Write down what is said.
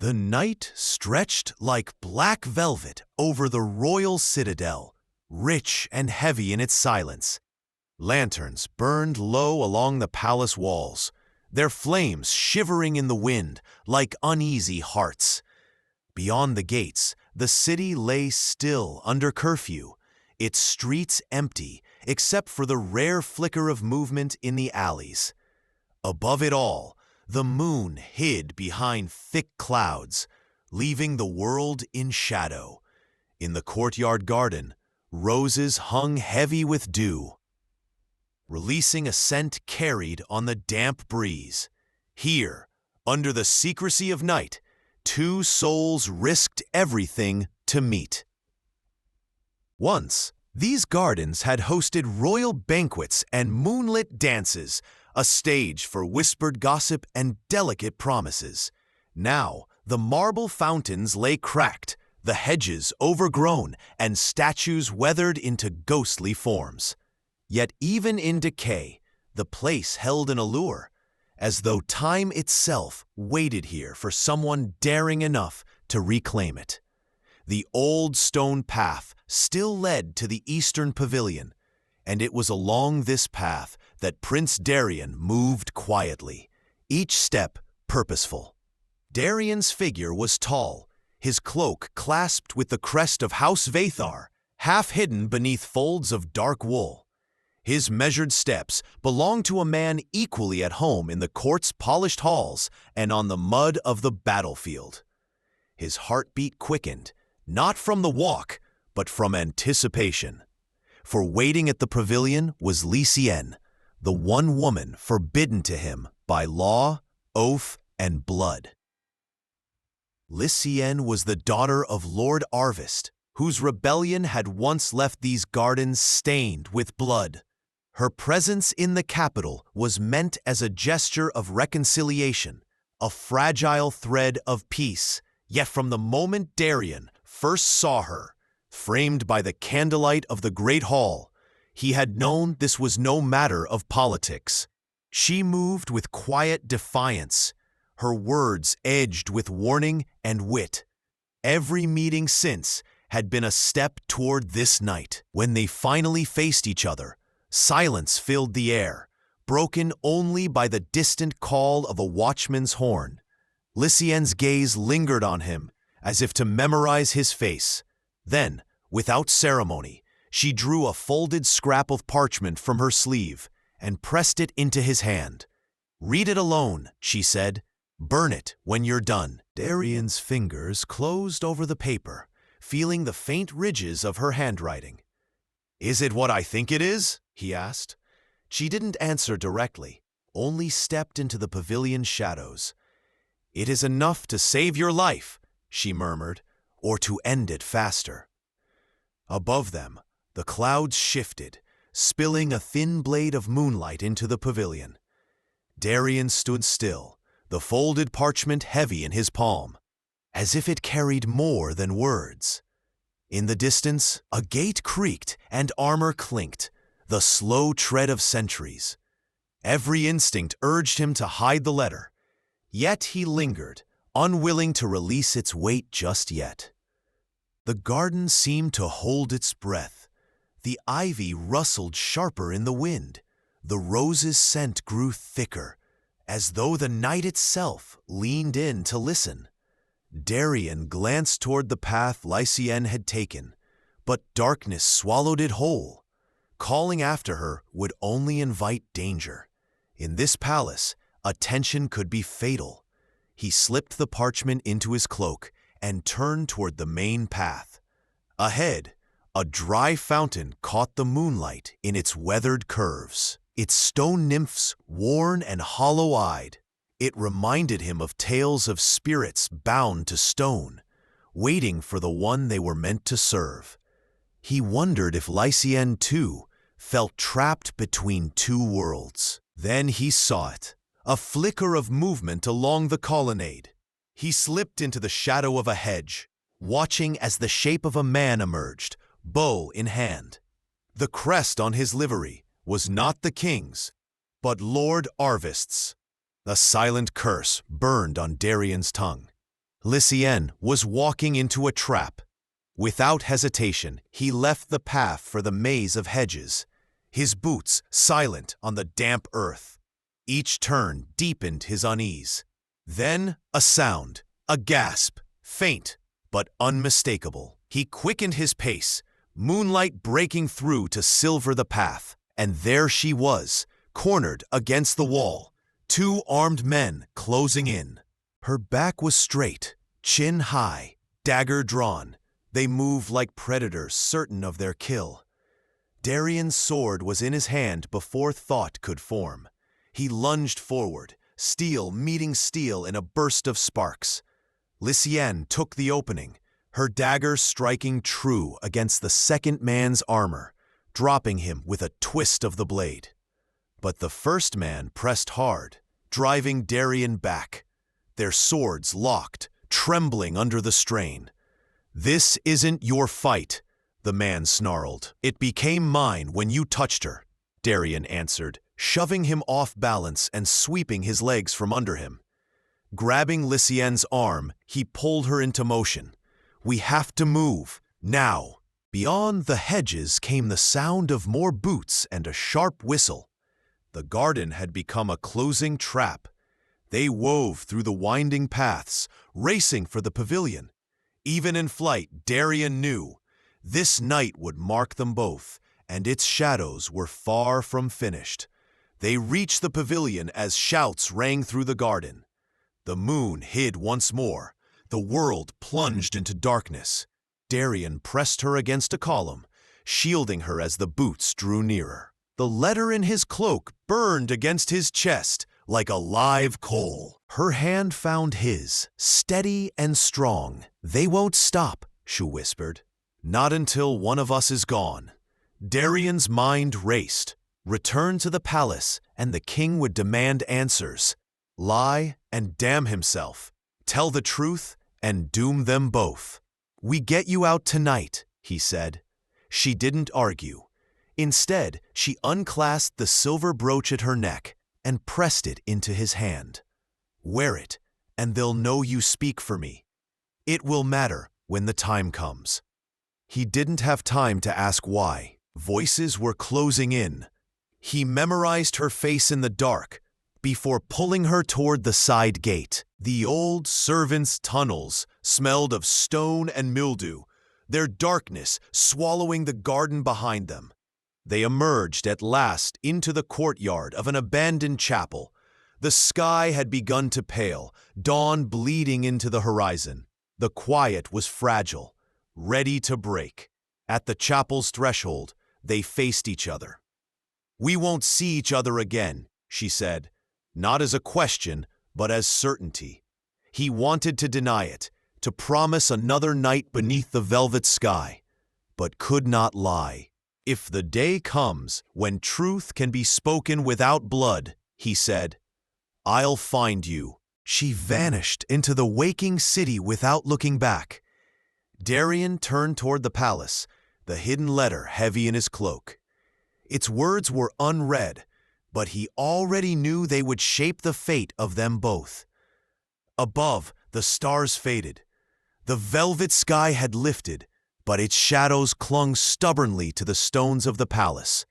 The night stretched like black velvet over the royal citadel, rich and heavy in its silence. Lanterns burned low along the palace walls, their flames shivering in the wind like uneasy hearts. Beyond the gates, the city lay still under curfew, its streets empty except for the rare flicker of movement in the alleys. Above it all, the moon hid behind thick clouds, leaving the world in shadow. In the courtyard garden, roses hung heavy with dew, releasing a scent carried on the damp breeze. Here, under the secrecy of night, two souls risked everything to meet. Once, these gardens had hosted royal banquets and moonlit dances, a stage for whispered gossip and delicate promises. Now, the marble fountains lay cracked, the hedges overgrown, and statues weathered into ghostly forms. Yet even in decay, the place held an allure, as though time itself waited here for someone daring enough to reclaim it. The old stone path still led to the eastern pavilion, and it was along this path that Prince Darien moved quietly, each step purposeful. Darien's figure was tall, his cloak clasped with the crest of House Vathar, half hidden beneath folds of dark wool. His measured steps belonged to a man equally at home in the court's polished halls and on the mud of the battlefield. His heartbeat quickened, not from the walk, but from anticipation. For waiting at the pavilion was Lysienne, the one woman forbidden to him by law, oath, and blood. Lysienne was the daughter of Lord Arvist, whose rebellion had once left these gardens stained with blood. Her presence in the capital was meant as a gesture of reconciliation, a fragile thread of peace, yet from the moment Darien first saw her, framed by the candlelight of the great hall, he had known this was no matter of politics. She moved with quiet defiance, her words edged with warning and wit. Every meeting since had been a step toward this night. When they finally faced each other, silence filled the air, broken only by the distant call of a watchman's horn. Lysienne's gaze lingered on him, as if to memorize his face. Then, without ceremony, she drew a folded scrap of parchment from her sleeve and pressed it into his hand. "Read it alone," she said. "Burn it when you're done." Darien's fingers closed over the paper, feeling the faint ridges of her handwriting. "Is it what I think it is?" he asked. She didn't answer directly, only stepped into the pavilion's shadows. "It is enough to save your life," she murmured, "or to end it faster." Above them, the clouds shifted, spilling a thin blade of moonlight into the pavilion. Darien stood still, the folded parchment heavy in his palm, as if it carried more than words. In the distance, a gate creaked and armor clinked, the slow tread of centuries. Every instinct urged him to hide the letter, yet he lingered, unwilling to release its weight just yet. The garden seemed to hold its breath. The ivy rustled sharper in the wind. The rose's scent grew thicker, as though the night itself leaned in to listen. Darien glanced toward the path Lysienne had taken, but darkness swallowed it whole. Calling after her would only invite danger. In this palace, attention could be fatal. He slipped the parchment into his cloak and turned toward the main path. Ahead, a dry fountain caught the moonlight in its weathered curves, its stone nymphs worn and hollow-eyed. It reminded him of tales of spirits bound to stone, waiting for the one they were meant to serve. He wondered if Lysienne, too, felt trapped between two worlds. Then he saw it, a flicker of movement along the colonnade. He slipped into the shadow of a hedge, watching as the shape of a man emerged, bow in hand. The crest on his livery was not the king's, but Lord Arvist's. A silent curse burned on Darien's tongue. Lucien was walking into a trap. Without hesitation, he left the path for the maze of hedges, his boots silent on the damp earth. Each turn deepened his unease. Then a sound, a gasp, faint but unmistakable. He quickened his pace, moonlight breaking through to silver the path, and there she was, cornered against the wall, two armed men closing in. Her back was straight, chin high, dagger drawn. They moved like predators certain of their kill. Darien's sword was in his hand before thought could form. He lunged forward, steel meeting steel in a burst of sparks. Lucien took the opening, her dagger striking true against the second man's armor, dropping him with a twist of the blade. But the first man pressed hard, driving Darien back, their swords locked, trembling under the strain. "This isn't your fight," the man snarled. "It became mine when you touched her," Darien answered, shoving him off balance and sweeping his legs from under him. Grabbing Lucien's arm, he pulled her into motion. "We have to move, now." Beyond the hedges came the sound of more boots and a sharp whistle. The garden had become a closing trap. They wove through the winding paths, racing for the pavilion. Even in flight, Darien knew this night would mark them both, and its shadows were far from finished. They reached the pavilion as shouts rang through the garden. The moon hid once more. The world plunged into darkness. Darien pressed her against a column, shielding her as the boots drew nearer. The letter in his cloak burned against his chest like a live coal. Her hand found his, steady and strong. "They won't stop," she whispered. "Not until one of us is gone." Darien's mind raced. Return to the palace, and the king would demand answers. Lie and damn himself. Tell the truth and doom them both. "We get you out tonight," he said. She didn't argue. Instead, she unclasped the silver brooch at her neck and pressed it into his hand. "Wear it, and they'll know you speak for me. It will matter when the time comes." He didn't have time to ask why. Voices were closing in. He memorized her face in the dark before pulling her toward the side gate. The old servants' tunnels smelled of stone and mildew, their darkness swallowing the garden behind them. They emerged at last into the courtyard of an abandoned chapel. The sky had begun to pale, dawn bleeding into the horizon. The quiet was fragile, ready to break. At the chapel's threshold, they faced each other. "We won't see each other again," she said, not as a question, but as certainty. He wanted to deny it, to promise another night beneath the velvet sky, but could not lie. "If the day comes when truth can be spoken without blood," he said, "I'll find you." She vanished into the waking city without looking back. Darien turned toward the palace, the hidden letter heavy in his cloak. Its words were unread, but he already knew they would shape the fate of them both. Above, the stars faded. The velvet sky had lifted, but its shadows clung stubbornly to the stones of the palace.